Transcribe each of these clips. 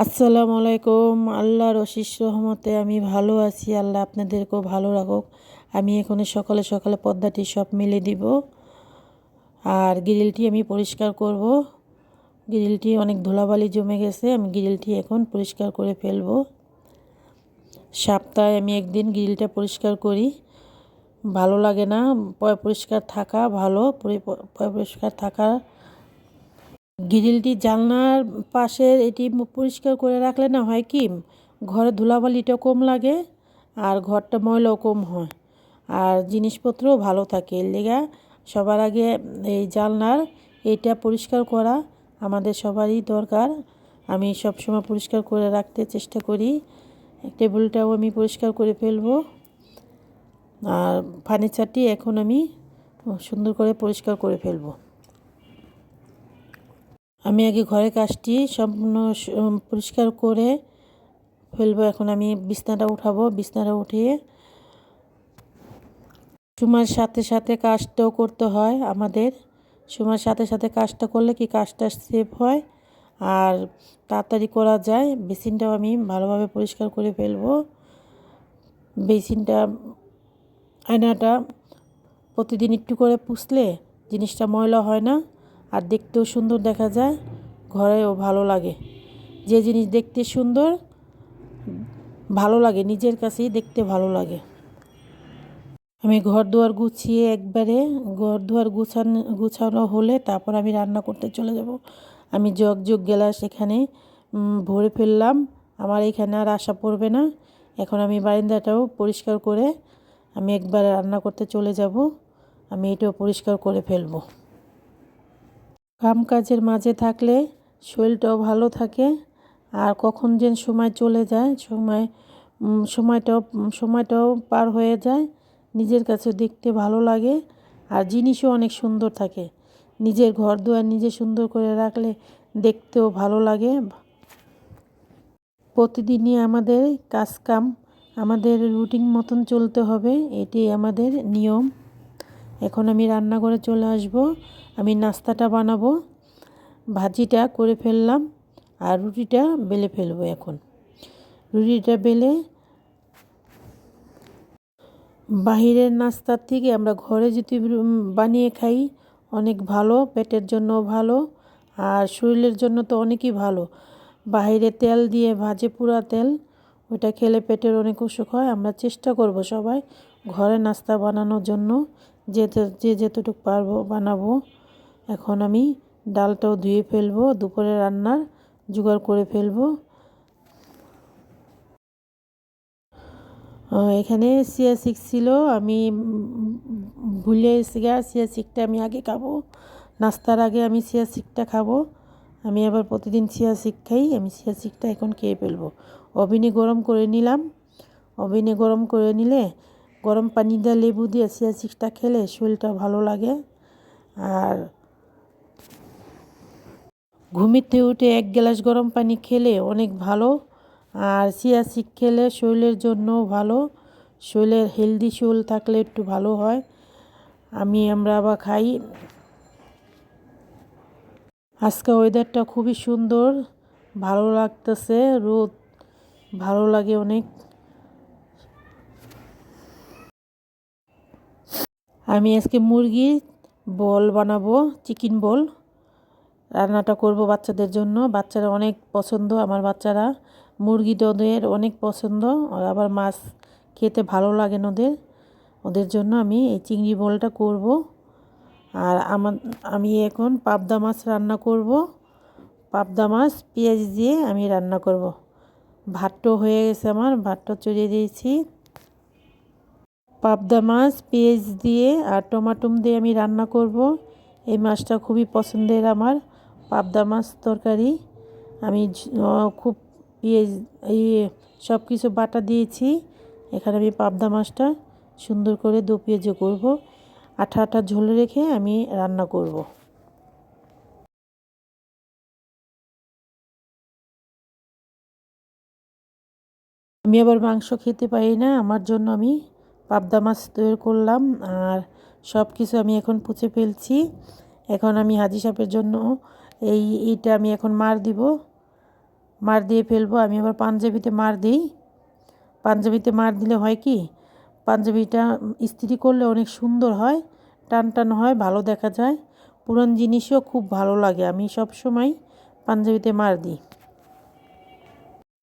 আসসালামু আলাইকুম। আল্লাহর অশেষ রহমতে আমি ভালো আছি। আল্লাহ আপনাদেরকেও ভালো রাখুক। আমি এখানে সকালে সকালে পর্দাটি সব মেলে দিব, আর গ্রিলটি আমি পরিষ্কার করব। গ্রিলটি অনেক ধুলাবালি জমে গেছে, আমি গ্রিলটি এখন পরিষ্কার করে ফেলব। সপ্তাহে আমি একদিন গ্রিলটা পরিষ্কার করি। ভালো লাগে না পরিষ্কার থাকা, ভালো পরিষ্কার থাকা। গ্রিলটি জানলার পাশের এটি পরিষ্কার করে রাখলে না হয় কি, ঘরে ধুলাবালিটা কম লাগে আর ঘরটা ময়লাও কম হয়, আর জিনিসপত্রও ভালো থাকে। এর লেগা সবার আগে এই জানলার এইটা পরিষ্কার করা আমাদের সবারই দরকার। আমি সবসময় পরিষ্কার করে রাখতে চেষ্টা করি। টেবিলটাও আমি পরিষ্কার করে ফেলবো, আর ফার্নিচারটি এখন আমি সুন্দর করে পরিষ্কার করে ফেলবো। আমি আগে ঘরের কাজটি সম্পূর্ণ পরিষ্কার করে ফেলবো। এখন আমি বিছনাটা উঠাবো। বিছনাটা উঠিয়ে সময়ের সাথে সাথে কাজটাও করতে হয় আমাদের। সময়ের সাথে সাথে কাজটা করলে কি কাজটা সেভ হয় আর তাড়াতাড়ি করা যায়। বেসিনটাও আমি ভালোভাবে পরিষ্কার করে ফেলবো। বেসিনটা, আয়নাটা প্রতিদিন একটু করে পুছলে জিনিসটা ময়লা হয় না, আর দেখতেও সুন্দর দেখা যায়, ঘরেও ভালো লাগে। যে জিনিস দেখতে সুন্দর ভালো লাগে, নিজের কাছেই দেখতে ভালো লাগে। আমি ঘর দুয়ার গুছিয়ে একবারে ঘর দুয়ার গুছানো হলে তারপর আমি রান্না করতে চলে যাব। আমি জগ গ্যালাস এখানে ভরে ফেললাম। আমার এখানে আর আশা পড়বে না। এখন আমি বারান্দাটাও পরিষ্কার করে আমি একবারে রান্না করতে চলে যাব। আমি এটাও পরিষ্কার করে ফেলবো। কাজের মাঝে থাকলে শরীরটাও ভালো থাকে, আর কখন যেন সময় চলে যায়, সময়টাও পার হয়ে যায়। নিজের কাছে দেখতে ভালো লাগে, আর জিনিসও অনেক সুন্দর থাকে। নিজের ঘর দুয়ার নিজে সুন্দর করে রাখলে দেখতেও ভালো লাগে। প্রতিদিনই আমাদের কাজকাম আমাদের রুটিন মতন চলতে হবে, এটি আমাদের নিয়ম। এখন আমি রান্নাঘরে চলে আসব। আমি নাস্তাটা বানাবো। ভাজিটা করে ফেললাম আর রুটিটা বেলে ফেলবো। এখন রুটিটা বেলে, বাহিরের নাস্তার থেকে আমরা ঘরে যদি বানিয়ে খাই অনেক ভালো, পেটের জন্য ভালো আর শরীরের জন্য তো অনেকই ভালো। বাইরে তেল দিয়ে ভাজে, পুরা তেল, ওটা খেলে পেটের অনেক অসুখ হয়। আমরা চেষ্টা করব সবাই ঘরে নাস্তা বানানোর জন্য, যে যেতটুকু পারবো বানাবো। এখন আমি ডালটাও ধুয়ে ফেলবো, দুপুরে রান্নার জোগাড় করে ফেলবো। এখানে চিয়া সিড ছিল, আমি ভুলে এসে চিয়া সিডটা আমি আগে খাবো। নাস্তার আগে আমি চিয়া সিডটা খাবো। আমি আবার প্রতিদিন চিয়া সিড খাই। আমি চিয়া সিডটা এখন খেয়ে ফেলবো। ওভেনে গরম করে নিলাম। ওভেনে গরম করে নিলে গরম পানি দিয়ে লেবু দিয়ে চিয়া সিডটা খেলে শরীরটা ভালো লাগে। আর ঘুমিতে উঠে 1 গ্লাস গরম পানি খেলে অনেক ভালো। আর চিয়া সিড খেলে শরীরের জন্য ভালো। শরীরের হেলদি শরীর থাকলে একটু ভালো হয়। আমরা আবার খাই। আজকে ওয়েদারটা খুবই সুন্দর, ভালো লাগতেছে, রোদ ভালো লাগে অনেক। আমি আজকে মুরগির বল বানাবো, চিকেন বল রান্নাটা করব বাচ্চাদের জন্য। বাচ্চারা অনেক পছন্দ, আমার বাচ্চারা মুরগিটা ওদের অনেক পছন্দ, আর আবার মাছ খেতে ভালো লাগে না ওদের জন্য আমি এই চিংড়ি বলটা করব। আর আমি এখন পাবদা মাছ রান্না করব। পাবদা মাছ পেঁয়াজ দিয়ে আমি রান্না করব। ভাতটা হয়ে গেছে, আমার ভাতটা চড়িয়ে দিয়েছি। পাবদা মাছ পেঁয়াজ দিয়ে আর টমাটো দিয়ে আমি রান্না করব। এই মাছটা খুবই পছন্দের আমার, পাবদা মাছ তরকারি। আমি খুব পেঁয়াজ সব কিছু বাটা দিয়েছি। এখানে আমি পাবদা মাছটা সুন্দর করে দো পেঁয়াজে করব। আঠা আঠা ঝোল রেখে আমি রান্না করব। আমি আবার মাংস খেতে পারি না, আমার জন্য আমি পাবদা মাছ তৈরি করলাম। আর সব কিছু আমি এখন পুছে ফেলছি। এখন আমি হাজি সাহেবের জন্য এইটা আমি এখন মার দিব। মার দিয়ে ফেলবো। আমি আবার পাঞ্জাবিতে মার দিই। পাঞ্জাবিতে মার দিলে হয় কি, পাঞ্জাবিটা ইস্ত্রি করলে অনেক সুন্দর হয়, টান টান হয়, ভালো দেখা যায়, পুরান জিনিসও খুব ভালো লাগে। আমি সব সময় পাঞ্জাবিতে মার দিই।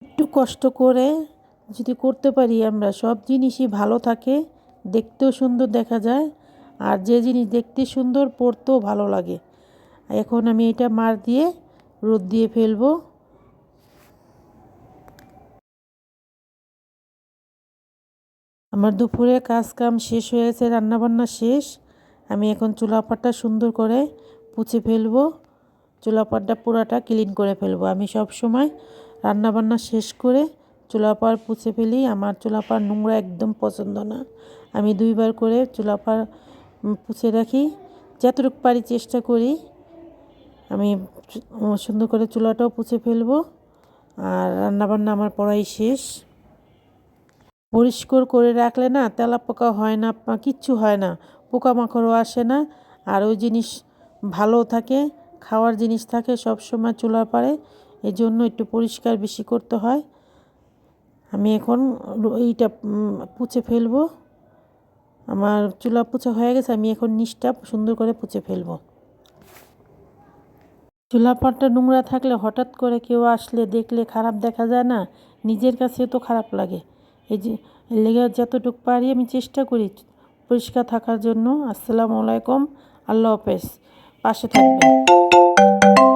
একটু কষ্ট করে যদি করতে পারি আমরা, সব জিনিসই ভালো থাকে, দেখতেও সুন্দর দেখা যায়, আর যে জিনিস দেখতে সুন্দর পরতেও ভালো লাগে। এখন আমি এটা মার দিয়ে রোদ দিয়ে ফেলবো। আমার দুপুরে কাজ কাম শেষ হয়েছে, রান্নাবান্না শেষ। আমি এখন চুলাপাটা সুন্দর করে পুছে ফেলবো, চুলাপাটা পুরাটা ক্লিন করে ফেলবো। আমি সব সময় রান্নাবান্না শেষ করে চুলাপাড় পুছে ফেলি। আমার চুলাপাড় নোংরা একদম পছন্দ না। আমি 2বার করে চুলাপাড় পুছে রাখি, যতটুকু পারি চেষ্টা করি। আমি সুন্দর করে চুলাটাও পুছে ফেলবো। আর রান্নাবান্না আমার পড়াই শেষ। পরিষ্কার করে রাখলে না তেলাপোকা হয় না, কিচ্ছু হয় না, পোকামাকড়ও আসে না, আর ওই জিনিস ভালো থাকে, খাওয়ার জিনিস থাকে সব সময় চুলার পাড়ে। এই জন্য একটু পরিষ্কার বেশি করতে হয়। আমি এখন এইটা পুছে ফেলবো। আমার চুলা পুছা হয়ে গেছে, আমি এখন নিচটা সুন্দর করে পুছে ফেলবো। চুলা পাড়টা নোংরা থাকলে হঠাৎ করে কেউ আসলে দেখলে খারাপ দেখা যায় না, নিজের কাছে তো খারাপ লাগে। এই যে লেগে যতটুকু পারি আমি চেষ্টা করি পরিষ্কার থাকার জন্য। আসসালামু আলাইকুম, আল্লাহ হাফেজ, পাশে থাকবেন।